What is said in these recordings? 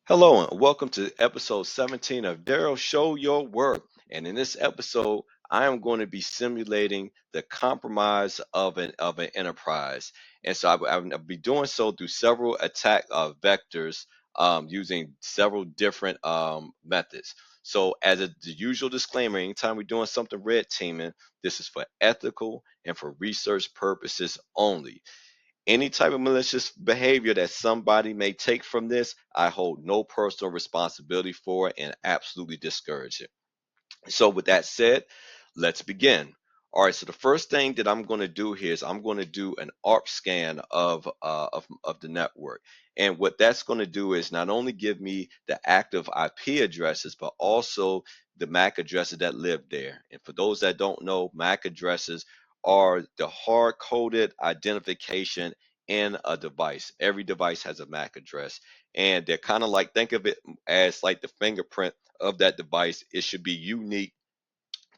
Hello and welcome to episode 17 of Daryl Show Your Work. And in this episode, I am going to be simulating the compromise of an enterprise. And so I'll be doing so through several attack vectors using several different methods. So as the usual disclaimer, anytime we're doing something red teaming, this is for ethical and for research purposes only. Any type of malicious behavior that somebody may take from this, I hold no personal responsibility for and absolutely discourage it. So, with that said, let's begin. All right, so the first thing that I'm going to do here is I'm going to do an arp-scan of the network. And what that's going to do is not only give me the active IP addresses, but also the MAC addresses that live there. And for those that don't know, MAC addresses are the hard-coded identification in a device. Every device has a MAC address, and they're kind of like, think of it as like the fingerprint of that device. It should be unique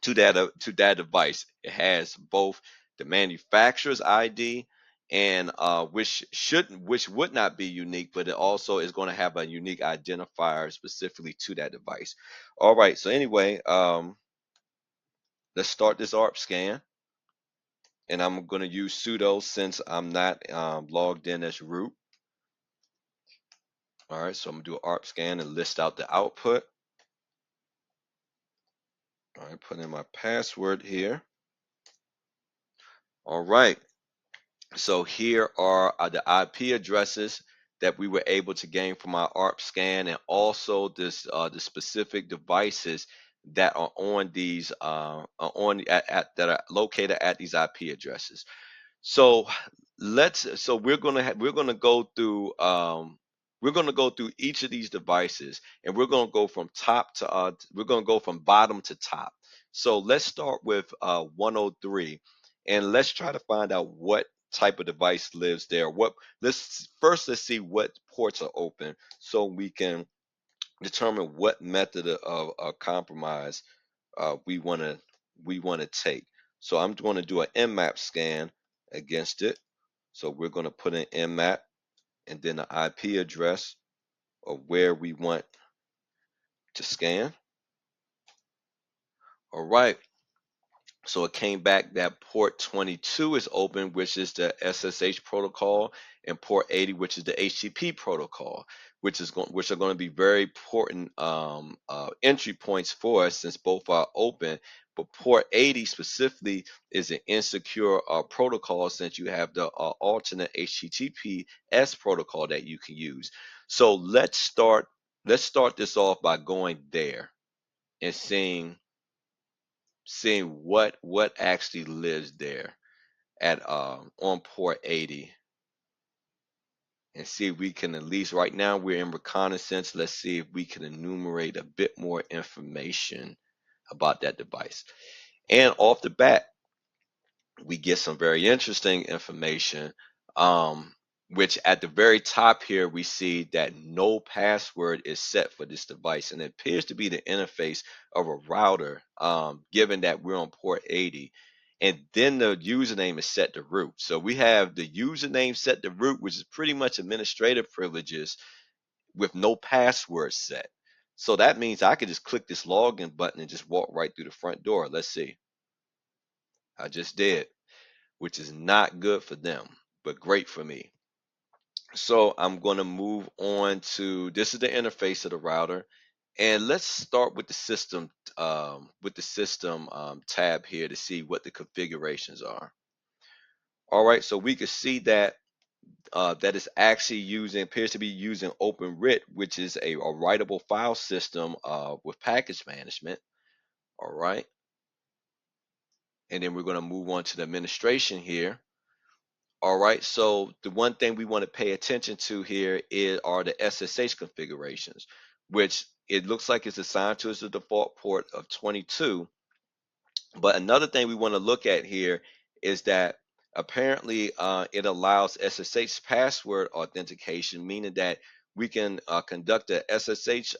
to that device. It has both the manufacturer's ID and which would not be unique, but it also is going to have a unique identifier specifically to that device. All right. So anyway, let's start this ARP scan, and I'm going to use sudo since I'm not logged in as root. All right. So I'm going to do an ARP scan and list out the output. All right. Put in my password here. All right. So here are the IP addresses that we were able to gain from our ARP scan, and also the specific devices that are on these that are located at these IP addresses. So we're gonna go through each of these devices, and we're gonna go from we're gonna go from bottom to top. So let's start with 103, and let's try to find out what type of device lives there. Let's see what ports are open so we can determine what method of compromise we want to take. So I'm going to do an nmap scan against it. So we're going to put in nmap and then the IP address of where we want to scan. All right. So it came back that port 22 is open, which is the SSH protocol, and port 80, which is the HTTP protocol, which are going to be very important entry points for us since both are open. But port 80 specifically is an insecure protocol since you have the alternate HTTPS protocol that you can use. So let's start this off by going there and seeing what actually lives there at on port 80, and see if we can, at least right now we're in reconnaissance, let's see if we can enumerate a bit more information about that device. And off the bat, we get some very interesting information, which at the very top here, we see that no password is set for this device. And it appears to be the interface of a router, given that we're on port 80. And then the username is set to root. So we have the username set to root, which is pretty much administrative privileges with no password set. So that means I could just click this login button and just walk right through the front door. Let's see. I just did, which is not good for them, but great for me. So I'm going to move on to, this is the interface of the router, and let's start with the system tab here to see what the configurations are. All right, so we can see that that is actually appears to be using OpenWrt, which is a writable file system with package management. All right, and then we're going to move on to the administration here. All right, so the one thing we want to pay attention to here are the SSH configurations, which it looks like it's assigned to us the default port of 22. But another thing we want to look at here is that apparently it allows SSH password authentication, meaning that we can conduct a SSH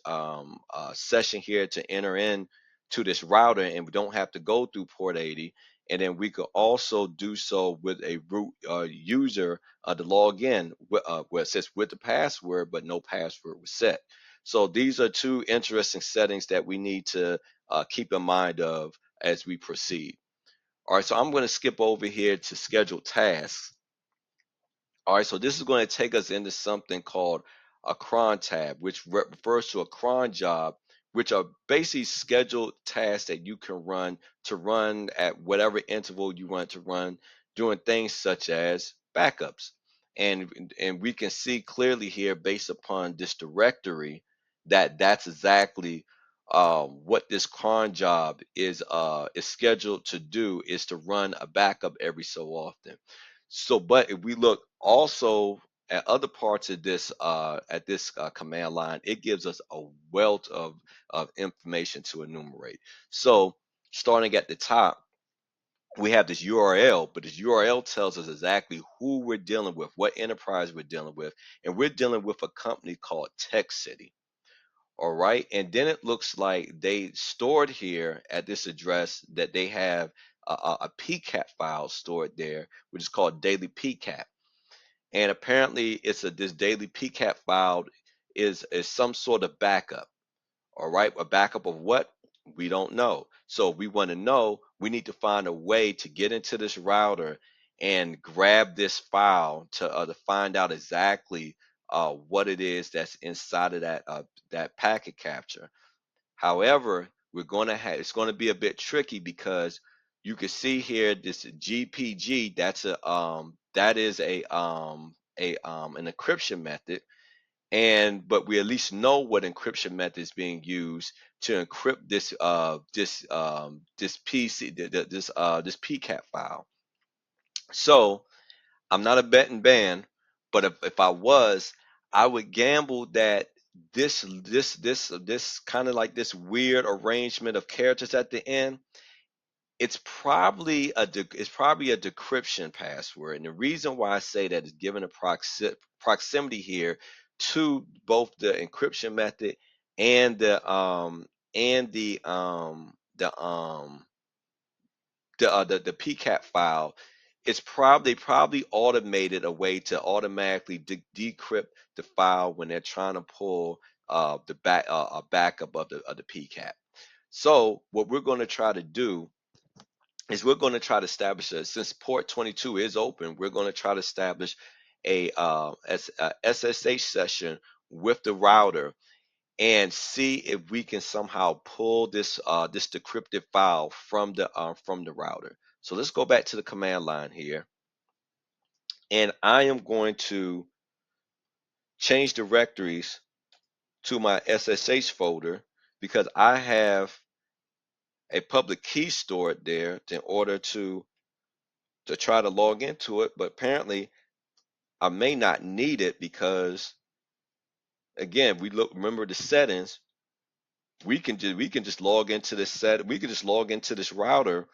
session here to enter in to this router, and we don't have to go through port 80. And then we could also do so with a root user to log in where it says with the password, but no password was set. So these are two interesting settings that we need to keep in mind of as we proceed. All right, so I'm going to skip over here to schedule tasks. All right, so this is going to take us into something called a cron tab, which refers to a cron job, which are basically scheduled tasks that you can run to run at whatever interval you want to run, doing things such as backups. And we can see clearly here, based upon this directory, that that's exactly what this cron job is scheduled to do, is to run a backup every so often. So, but if we look also at other parts of this command line, it gives us a wealth of information to enumerate. So, starting at the top, we have this URL, but this URL tells us exactly who we're dealing with, what enterprise we're dealing with, and we're dealing with a company called Tech City. All right, and then it looks like they stored here at this address that they have a pcap file stored there, which is called daily pcap. And apparently it's this daily pcap file is some sort of backup. All right, a backup of what? We don't know. So if we want to know, we need to find a way to get into this router and grab this file to find out exactly what it is that's inside of that packet capture. However, we're going to have it's going to be a bit tricky, because you can see here this GPG. That is an encryption method, and but we at least know what encryption method is being used to encrypt this PC this pcap file. So I'm not a betting man, but if I was, I would gamble that this kind of like this weird arrangement of characters at the end, it's probably a decryption password. And the reason why I say that is given a proximity here to both the encryption method and and the um the um the pcap file. It's probably automated a way to automatically decrypt the file when they're trying to pull a backup of the pcap. So what we're going to try to do is we're going to try to establish since port 22 is open, we're going to try to establish a SSH session with the router and see if we can somehow pull this decrypted file from the router. So let's go back to the command line here, and I am going to change directories to my SSH folder, because I have a public key stored there in order to try to log into it. But apparently I may not need it, because again, remember the settings. We can just log into this we can just log into this router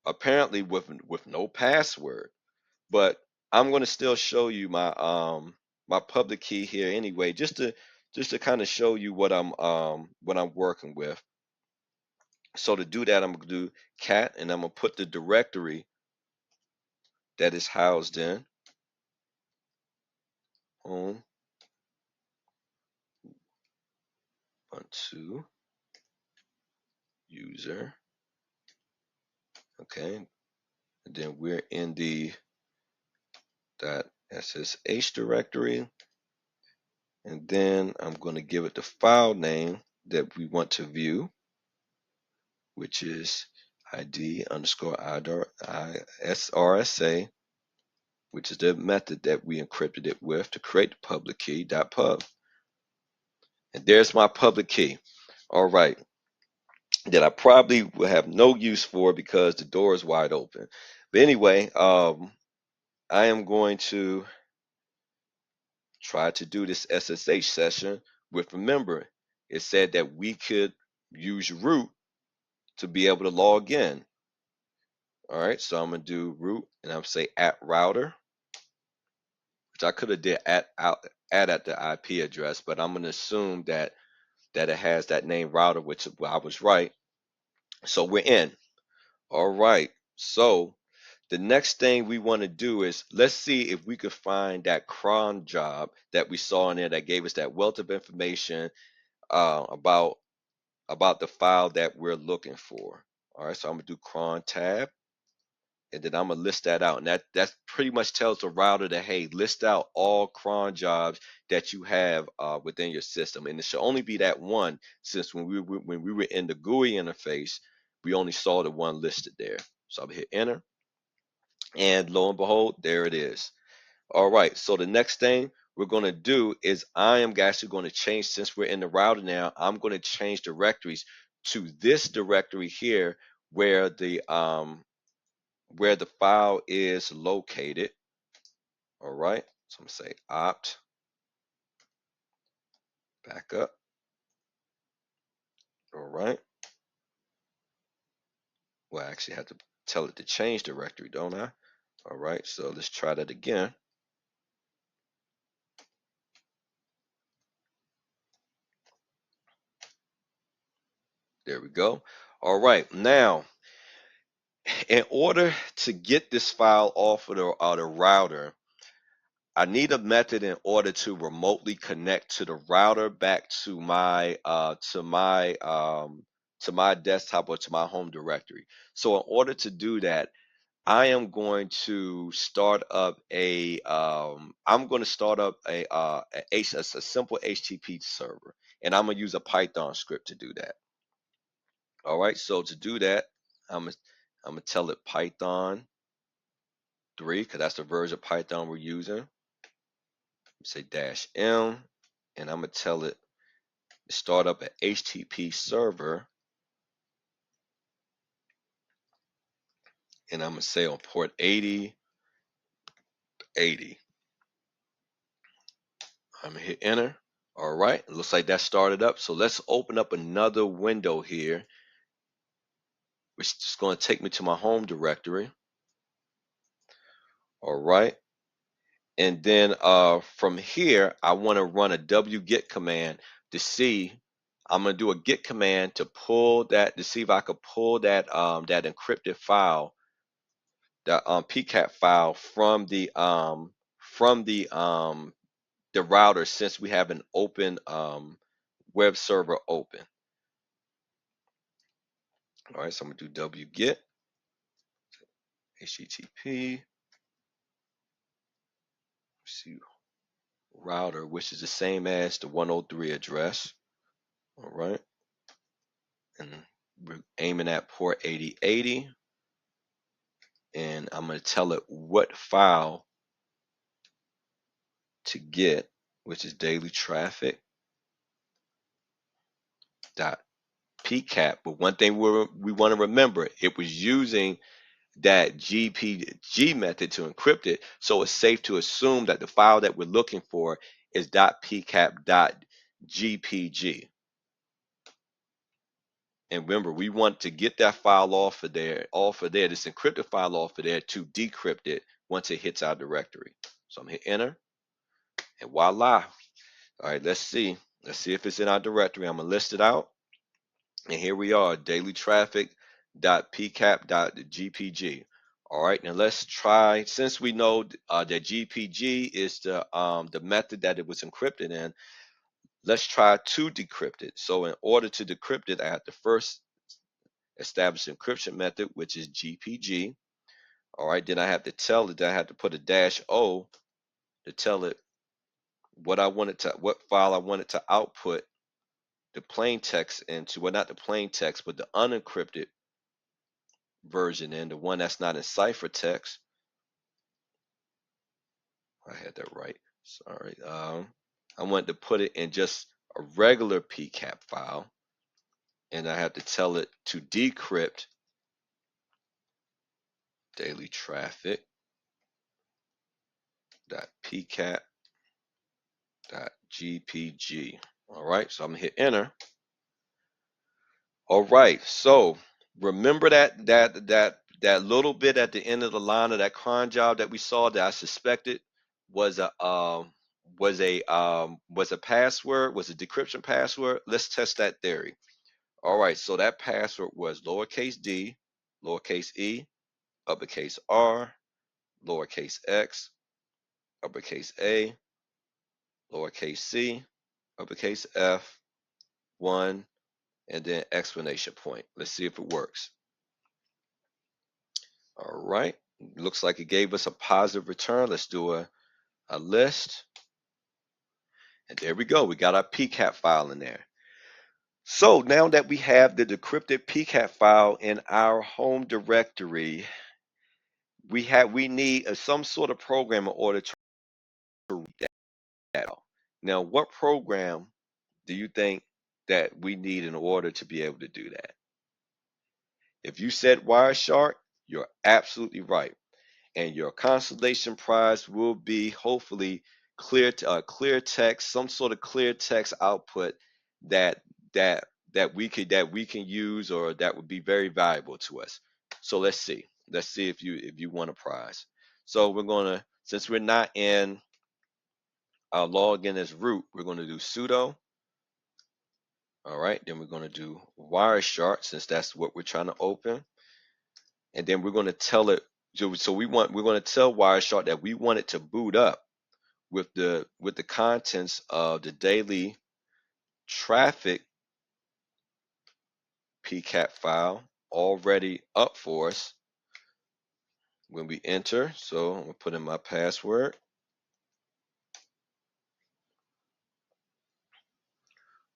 apparently with no password. But I'm going to still show you my public key here anyway, just to kind of show you what I'm working with. So to do that, I'm going to do cat, and I'm going to put the directory that is housed in home ubuntu user. Okay, and then we're in the .ssh directory, and then I'm going to give it the file name that we want to view, which is id_srsa, which is the method that we encrypted it with to create the public key .pub. And there's my public key. All right, that I probably will have no use for because the door is wide open. But anyway, I am going to try to do this SSH session with, remember, it said that we could use root to be able to log in. All right, so I'm gonna do root, and I'm say @router, which I could have did at the IP address, but I'm gonna assume that it has that name router, which I was right. So we're in. All right, so the next thing we want to do is let's see if we could find that cron job that we saw in there that gave us that wealth of information about the file that we're looking for. All right, so I'm gonna do cron tab, and then I'm gonna list that out, and that pretty much tells the router that, hey, list out all cron jobs that you have within your system, and it should only be that one, since when we were in the GUI interface, we only saw the one listed there. So I'm gonna hit enter, and lo and behold, there it is. All right, so the next thing we're going to do is I am actually going to change, since we're in the router now, I'm going to change directories to this directory here where the file is located. All right, so I'm going to say opt backup. All right, well, I actually have to tell it to change directory, don't I? All right, so let's try that again. There we go. All right, now in order to get this file off of the router, I need a method in order to remotely connect to the router back to my desktop or to my home directory. So in order to do that, I am going to start up a a simple HTTP server, and I'm gonna use a Python script to do that. All right, so to do that, I'm gonna tell it Python 3, because that's the version of Python we're using. Say -m, and I'm gonna tell it to start up an HTTP server, and I'm gonna say on port 80. I'm gonna hit enter. All right, it looks like that started up. So let's open up another window here, which is going to take me to my home directory. All right, and then from here, I want to run a wget command to see. I'm gonna do a get command to pull that, to see if I could pull that encrypted file, the pcap file from the router, since we have an open web server open. All right, so I'm gonna do wget http see router, which is the same as the 103 address. All right, and we're aiming at port 8080, and I'm gonna tell it what file to get, which is daily traffic dot pcap. But one thing we want to remember, it was using that GPG method to encrypt it, so it's safe to assume that the file that we're looking for is .pcap.gpg. And remember, we want to get that file off of there, this encrypted file off of there, to decrypt it once it hits our directory. So I'm gonna hit enter, and voila. All right, let's see. Let's see if it's in our directory. I'm gonna list it out. And here we are, daily traffic.pcap.gpg. All right, now let's try, since we know that GPG is the method that it was encrypted in, let's try to decrypt it. So in order to decrypt it, I have to first establish an encryption method, which is GPG. All right, then I have to tell it that I have to put a -o to tell it what file I want it to output the plain text into. Well, not the plain text, but the unencrypted version in, the one that's not in ciphertext. I had that right. Sorry. I want to put it in just a regular pcap file, and I have to tell it to decrypt daily traffic.pcap.gpg. All right, so I'm gonna hit enter. All right, so remember that little bit at the end of the line of that cron job that we saw that I suspected was a password, was a decryption password. Let's test that theory. All right, so that password was lowercase d, lowercase e, uppercase R, lowercase x, uppercase A, lowercase c, uppercase F, 1, and then exclamation point. Let's see if it works. All right. Looks like it gave us a positive return. Let's do a list. And there we go. We got our pcap file in there. So now that we have the decrypted pcap file in our home directory, we need some sort of program in order to read that out. Now, what program do you think that we need in order to be able to do that? If you said Wireshark, you're absolutely right. And your consolation prize will be hopefully clear text, some sort of clear text output that that that we can use, or that would be very valuable to us. So let's see. Let's see if you want a prize. So we're gonna, since we're not in our login as root, we're gonna do sudo. All right, then we're gonna do Wireshark, since that's what we're trying to open. And then we're gonna tell it, so we're gonna tell Wireshark that we want it to boot up with the contents of the daily traffic pcap file already up for us when we enter. So I'm gonna put in my password.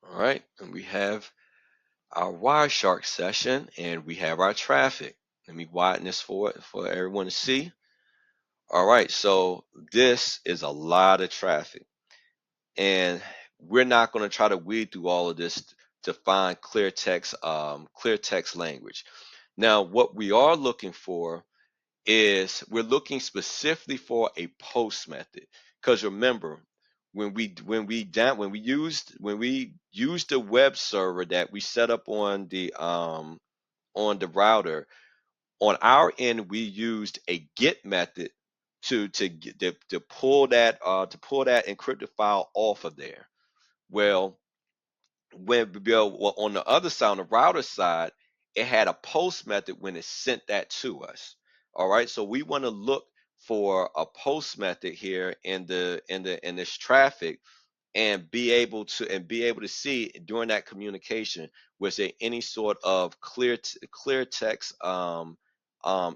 All right, and we have our Wireshark session, and we have our traffic. Let me widen this for everyone to see. All right, so this is a lot of traffic, and we're not going to try to weed through all of this to find clear text language. Now, what we are looking for is, we're looking specifically for a post method, because remember, when we used the web server that we set up on the router, on our end we used a get method to pull that encrypted file off of there. Well, on the other side, on the router side, it had a post method when it sent that to us. All right, so we want to look for a post method here in this traffic, and be able to see during that communication, was there any sort of clear text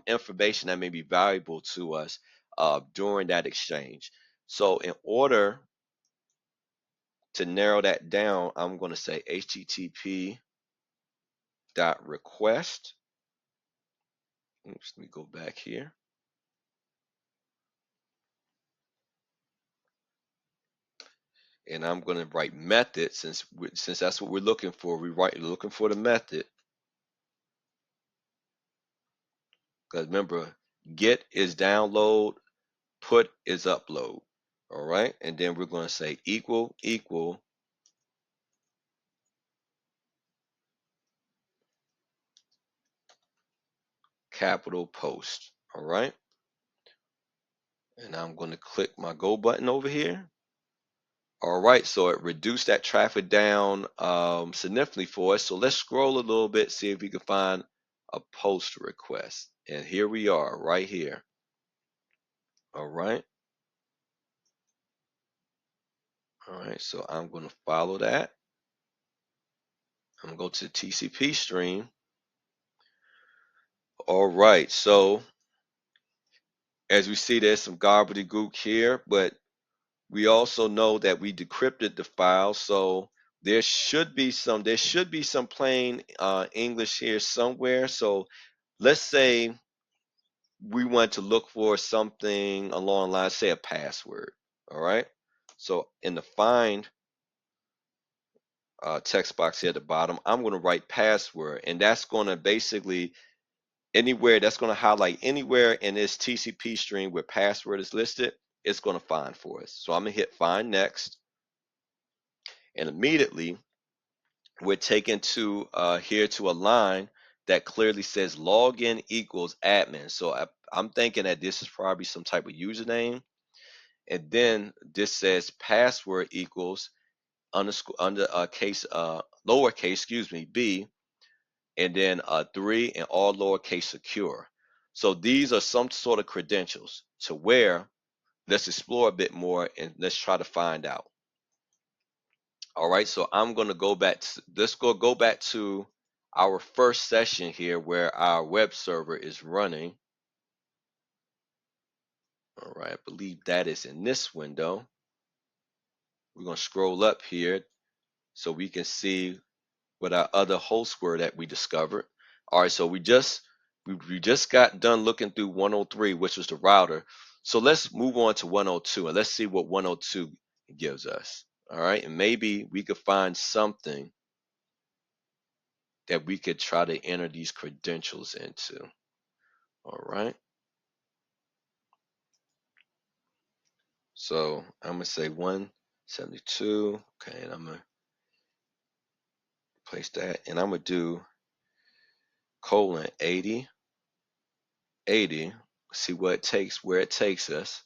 information that may be valuable to us during that exchange. So in order to narrow that down, I'm going to say http://request. Oops, let me go back here. And I'm going to write method, since that's what we're looking for. Looking for the method. Because remember, get is download, put is upload. All right, and then we're going to say equal capital post. All right, and I'm going to click my go button over here. All right, so it reduced that traffic down significantly for us. So let's scroll a little bit, see if we can find a post request. And here we are, right here. All right. All right, so I'm going to follow that. I'm going to go to the TCP stream. All right, so as we see, there's some gobbledygook here, but we also know that we decrypted the file, so there should be some plain English here somewhere. So let's say we want to look for something along the lines, say a password. All right, so in the find text box here at the bottom, I'm going to write password, and that's going to basically that's going to highlight anywhere in this TCP stream where password is listed. It's going to find for us. So I'm going to hit find next, and immediately we're taken to here to a line that clearly says login equals admin. So I'm thinking that this is probably some type of username, and then this says password equals lowercase b, and then 3 and all lowercase secure. So these are some sort of credentials to where let's explore a bit more and let's try to find out. All right, so I'm going to go back to, let's go back to our first session here where our web server is running. All right, I believe that is in this window. We're going to scroll up here so we can see what our other hosts were that we discovered. All right, so we just got done looking through 103, which was the router. So let's move on to 102 and let's see what 102 gives us. All right, and maybe we could find something that we could try to enter these credentials into. All right. So I'm gonna say 172. Okay, and I'm gonna place that, and I'm gonna do colon 80, 80. See what it takes, where it takes us.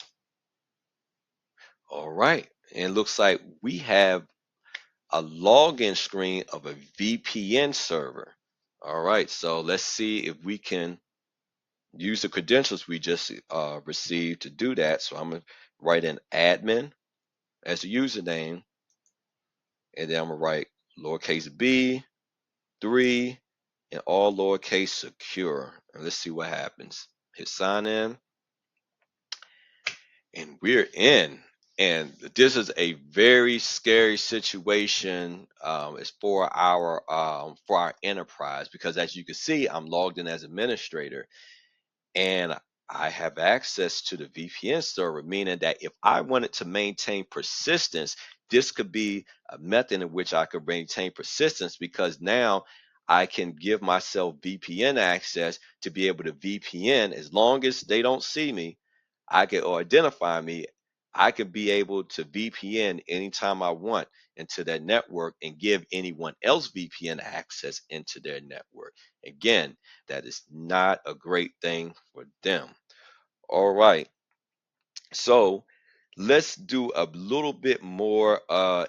All right, and it looks like we have a login screen of a VPN server. All right, so let's see if we can use the credentials we just received to do that. So I'm gonna write in admin as a username, and then I'm gonna write lowercase b 3 and all lowercase secure. And let's see what happens. Hit sign in, and we're in. And this is a very scary situation as for our enterprise, because as you can see, I'm logged in as administrator, and I have access to the VPN server, meaning that if I wanted to maintain persistence, this could be a method in which I could maintain persistence, because now I can give myself VPN access to be able to VPN as long as they don't see me, I can or identify me. I could be able to VPN anytime I want into their network and give anyone else VPN access into their network. Again, that is not a great thing for them. All right. So let's do a little bit more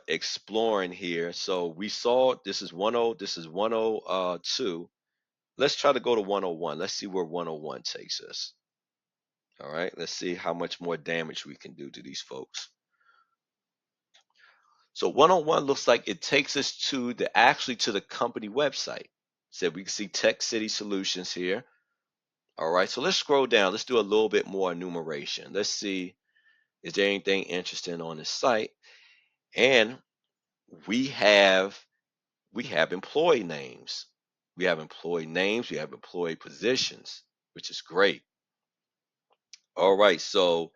exploring here. So we saw this is 10, this is 102. Let's try to go to 101. Let's see where 101 takes us. All right. Let's see how much more damage we can do to these folks. So 101 looks like it takes us to the company website. So we can see Tech City Solutions here. All right, so let's scroll down. Let's do a little bit more enumeration. Let's see, is there anything interesting on the site? And we have we have employee names. We have employee names, we have employee positions, which is great. All right, so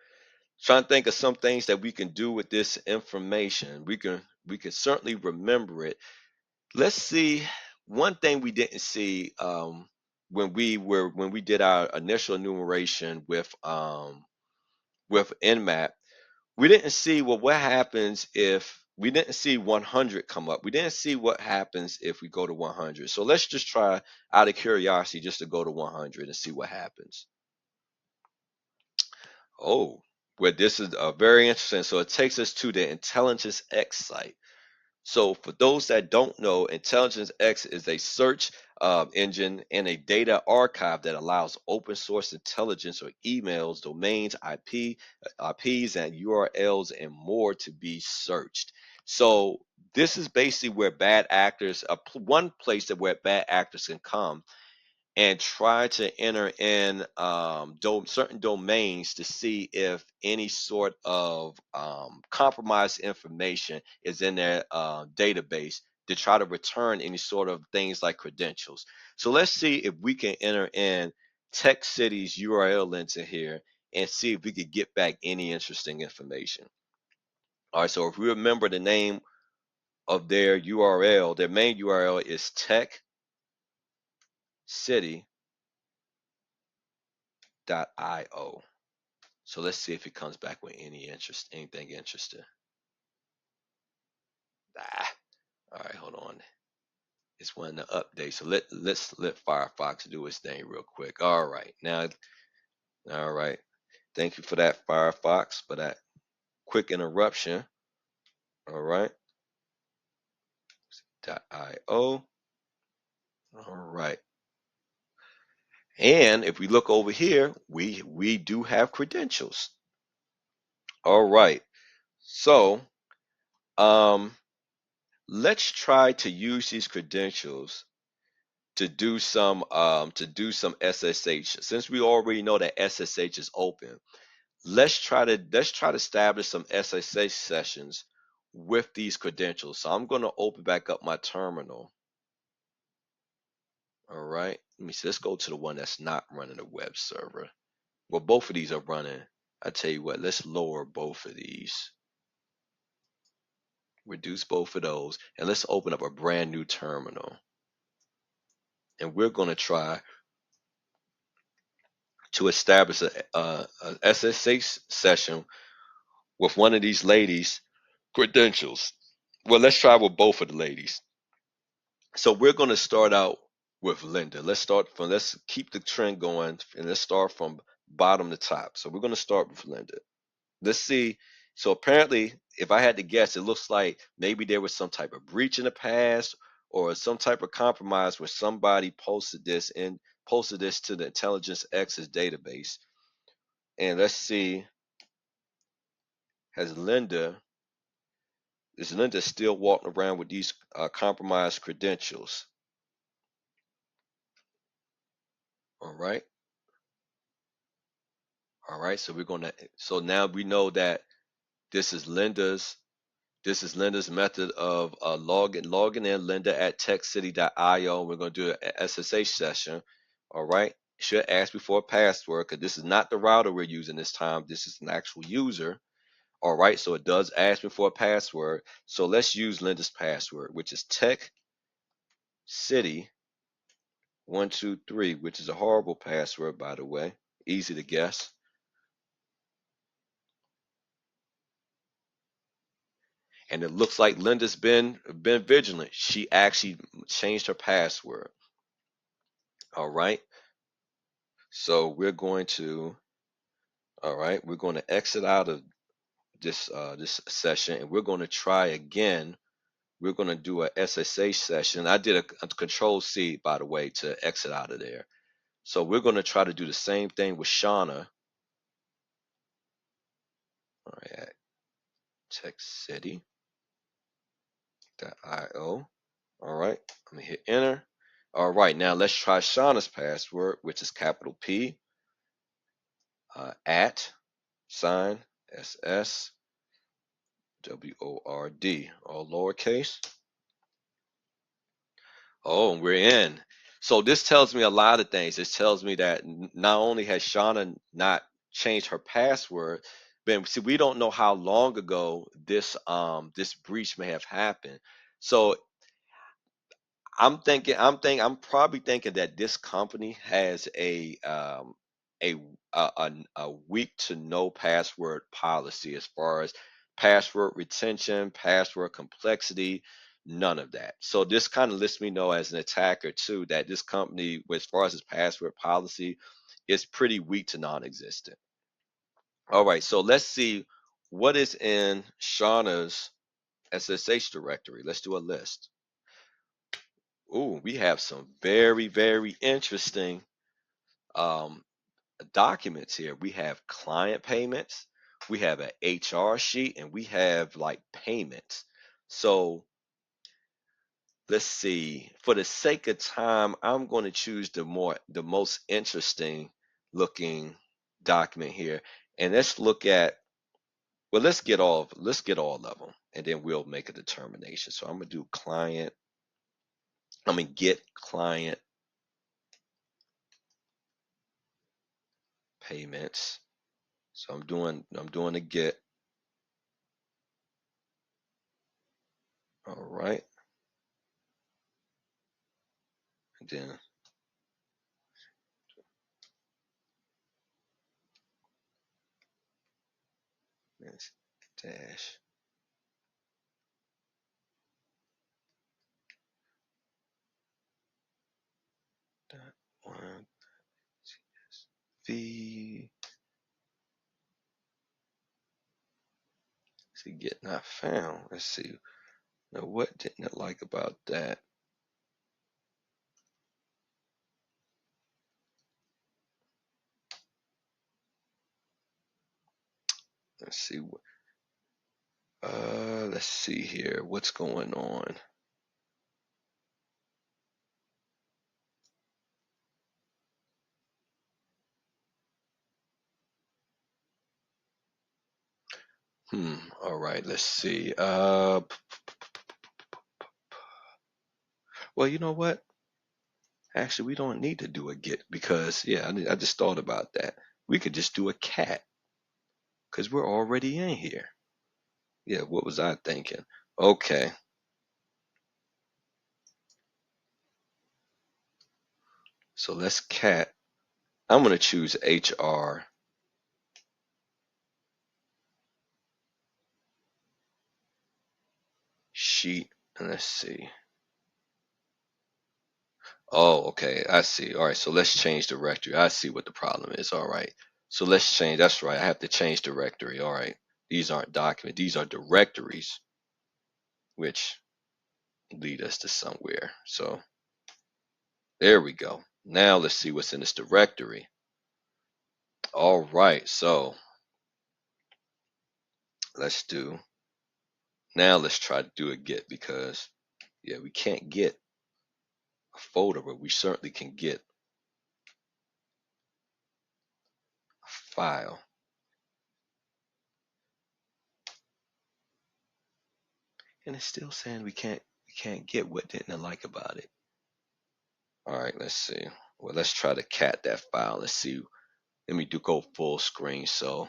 trying to think of some things that we can do with this information. We can certainly remember it. Let's see. One thing we didn't see when we did our initial enumeration with nmap, we didn't see, well, what happens if we didn't see 100 come up. We didn't see what happens if we go to 100. So let's just try out of curiosity just to go to 100 and see what happens. Oh, well, this is very interesting. So it takes us to the Intelligence X site. So for those that don't know, Intelligence X is a search engine and a data archive that allows open source intelligence or emails, domains, IPs, and URLs and more to be searched. So this is basically where bad actors, one place that where bad actors can come and try to enter in certain domains to see if any sort of compromised information is in their database to try to return any sort of things like credentials. So let's see if we can enter in Tech City's URL into here and see if we could get back any interesting information. All right, so if we remember the name of their URL, their main URL is techcity.io. So let's see if it comes back with anything interesting. All right, hold on. It's one of the updates. So let's let Firefox do its thing real quick. All right, now, all right. Thank you for that, Firefox, for that quick interruption. All right, .io. All right, And if we look over here, we do have credentials. All right. So um, let's try to use these credentials to do some SSH. Since we already know that SSH is open, let's try to establish some SSH sessions with these credentials. So I'm going to open back up my terminal. All right. Let me see. Let's go to the one that's not running a web server. Well, both of these are running. I tell you what, let's lower both of these. Reduce both of those, and let's open up a brand new terminal. And we're going to try to establish a SSH session with one of these ladies' credentials. Well, let's try with both of the ladies. So we're going to start out with Linda. Let's keep the trend going, and let's start from bottom to top. So we're going to start with Linda. Let's see. So apparently, if I had to guess, it looks like maybe there was some type of breach in the past or some type of compromise where somebody posted this to the Intelligence X's database. And let's see, has Linda is Linda still walking around with these compromised credentials? All right. All right. So now we know that this is Linda's This is Linda's method of logging in, Linda at techcity.io. We're going to do an SSH session. All right. Should ask before a password because this is not the router we're using this time. This is an actual user. All right. So it does ask me for a password. So let's use Linda's password, which is techcity123, which is a horrible password, by the way. Easy to guess. And it looks like Linda's been vigilant. She actually changed her password. All right. So we're going to exit out of this session, and we're going to try again. We're going to do a SSH session. I did a control C, by the way, to exit out of there. So we're going to try to do the same thing with Shauna. All right, at techcity.io. All right, let me hit enter. All right, now let's try Shauna's password, which is capital P at sign SS WORD, all lowercase. Oh, and we're in. So this tells me a lot of things. This tells me that not only has Shauna not changed her password, but see, we don't know how long ago this breach may have happened. So I'm probably thinking that this company has a a weak to no password policy as far as password retention, password complexity, none of that. So this kind of lets me know as an attacker too that this company, as far as its password policy, is pretty weak to non-existent. All right, so let's see what is in Shauna's SSH directory. Let's do a list. Ooh, we have some very, very interesting um, documents here. We have client payments, we have an HR sheet, and we have like payments. So let's see. For the sake of time, I'm going to choose the most interesting looking document here, and let's get all of them, and then we'll make a determination. So I'm gonna do client. I'm gonna get client payments. So I'm doing a get. All right. And then let's dash dot one CSV. See, get not found. Let's see. Now, what didn't I like about that? Let's see. Let's see here. What's going on? All right. Let's see. Well, you know what? Actually, we don't need to do a get because, yeah, I just thought about that. We could just do a cat because we're already in here. Yeah, what was I thinking? Okay, so let's cat. I'm going to choose HR sheet, and let's see. Oh, okay, I see. All right, so let's change directory. I see what the problem is. All right, so let's change. That's right. I have to change directory. All right, these aren't documents. These are directories, which lead us to somewhere. So there we go. Now let's see what's in this directory. All right, so let's do. Now let's try to do a get because, yeah, we can't get a folder, but we certainly can get a file. And it's still saying we can't get what didn't I like about it. All right, let's see. Well, let's try to cat that file. Let's see. Let me do go full screen so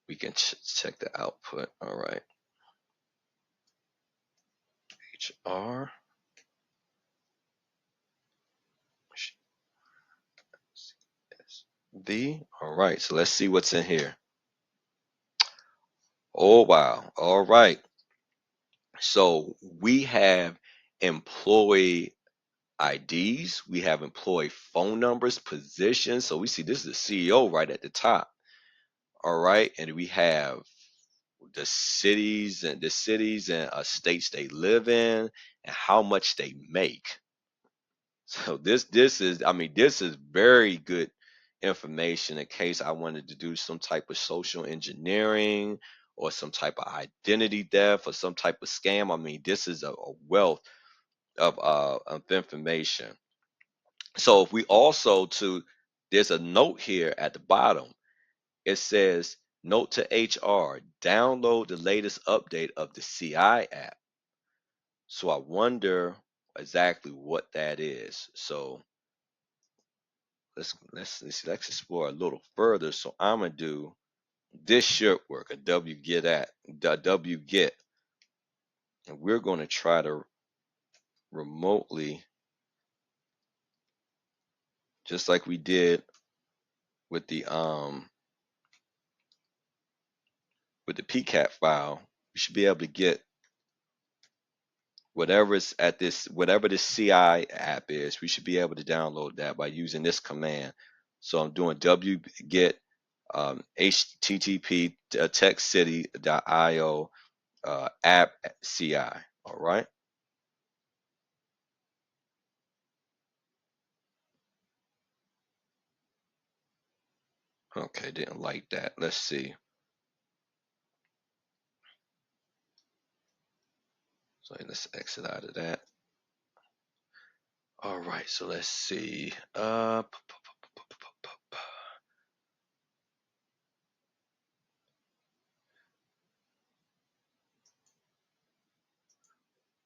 we can check the output. All right. HR. V. All right. So let's see what's in here. Oh, wow. All right. So we have employee IDs. We have employee phone numbers, positions. So we see this is the CEO right at the top. All right. And we have the cities and states they live in and how much they make. So this is I mean this is very good information in case I wanted to do some type of social engineering or some type of identity theft or some type of scam. I mean this is a wealth of information. So if we also to there's a note here at the bottom. It says note to HR, download the latest update of the CI app. So I wonder exactly what that is. So let's explore a little further. So I'm gonna do this should work, a wget, and we're gonna try to remotely, just like we did with the pcap file. We should be able to get whatever this CI app is. We should be able to download that by using this command. So I'm doing wget http techcity.io app CI. All right. Okay, didn't like that. Let's see. So let's exit out of that. All right, so let's see.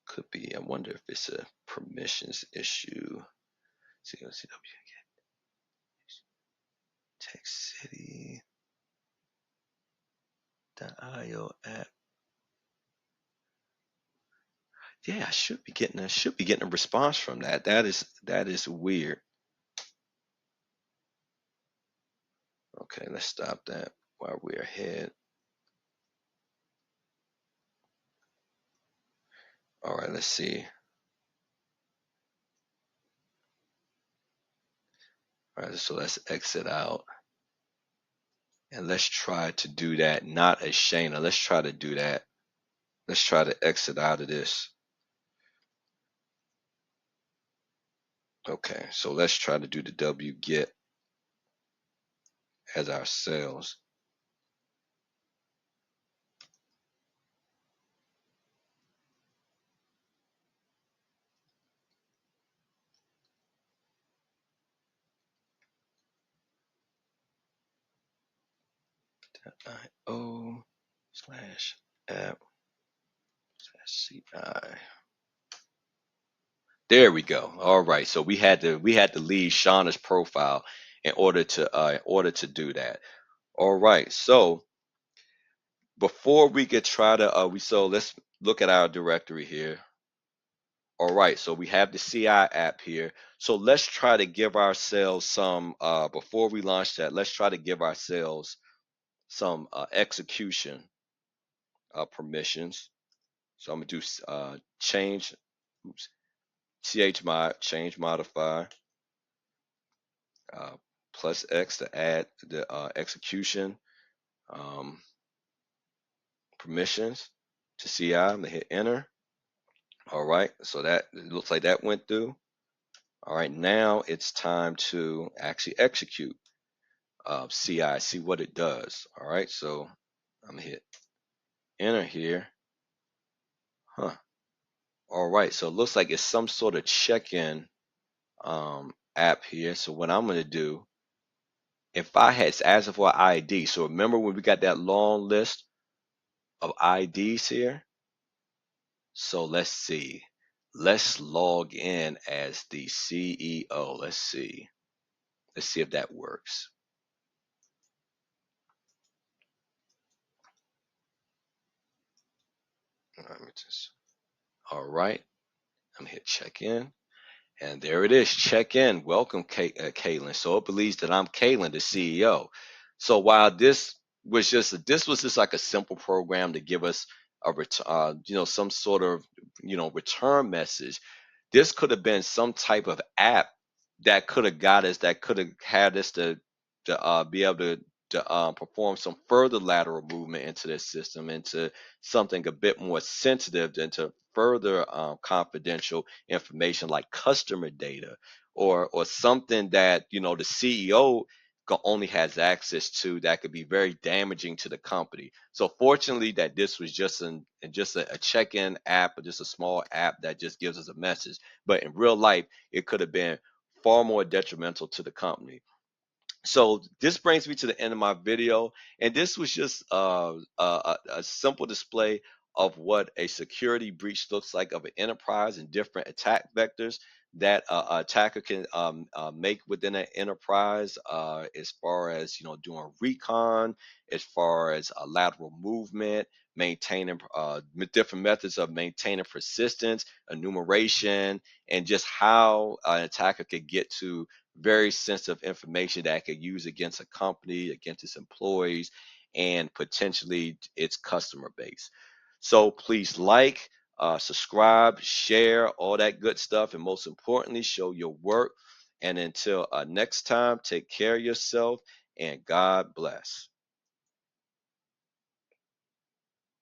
Could be. I wonder if it's a permissions issue. COCW techcity.io app. Yeah, I should be getting a response from that. That is weird. Okay, let's stop that while we're ahead. All right, let's see. All right, so let's exit out and let's try to do that. Not as Shayna. Let's try to do that. Let's try to exit out of this. Okay, so let's try to do the wget as ourselves. io/app/ci. There we go. All right. So we had to leave Shauna's profile in order to do that. All right. So before we could try to let's look at our directory here. All right, so we have the CI app here. So let's try to give ourselves some before we launch that, let's try to give ourselves some execution permissions. So I'm gonna do change oops chmod change modify uh, plus X to add the execution um, permissions to CI. I'm gonna hit enter. All right, so that it looks like that went through. All right, now it's time to actually execute CI, see what it does. All right, so I'm gonna hit enter here. Huh. All right, so it looks like it's some sort of check-in app here. So what I'm gonna do, if I had it's asking for ID, so remember when we got that long list of IDs here? So let's see. Let's log in as the CEO. Let's see. Let's see if that works. Let me just, all right, I'm gonna hit check in. And there it is. Check in. Welcome, Caitlin. So it believes that I'm Caitlin, the CEO. So while this was just like a simple program to give us some sort of return message. This could have been some type of app that could have got us, that could have had us to be able to perform some further lateral movement into this system, into something a bit more sensitive, into further confidential information like customer data, or something that the CEO only has access to, that could be very damaging to the company. So fortunately that this was just a check-in app, or just a small app that just gives us a message. But in real life, it could have been far more detrimental to the company. So this brings me to the end of my video, and this was just a simple display of what a security breach looks like of an enterprise, and different attack vectors that a attacker can make within an enterprise, as far as doing recon, as far as lateral movement, maintaining different methods of maintaining persistence, enumeration, and just how an attacker could get to very sensitive information that I could use against a company, against its employees, and potentially its customer base. So please subscribe, share, all that good stuff, and most importantly, show your work. And until next time, take care of yourself, and God bless.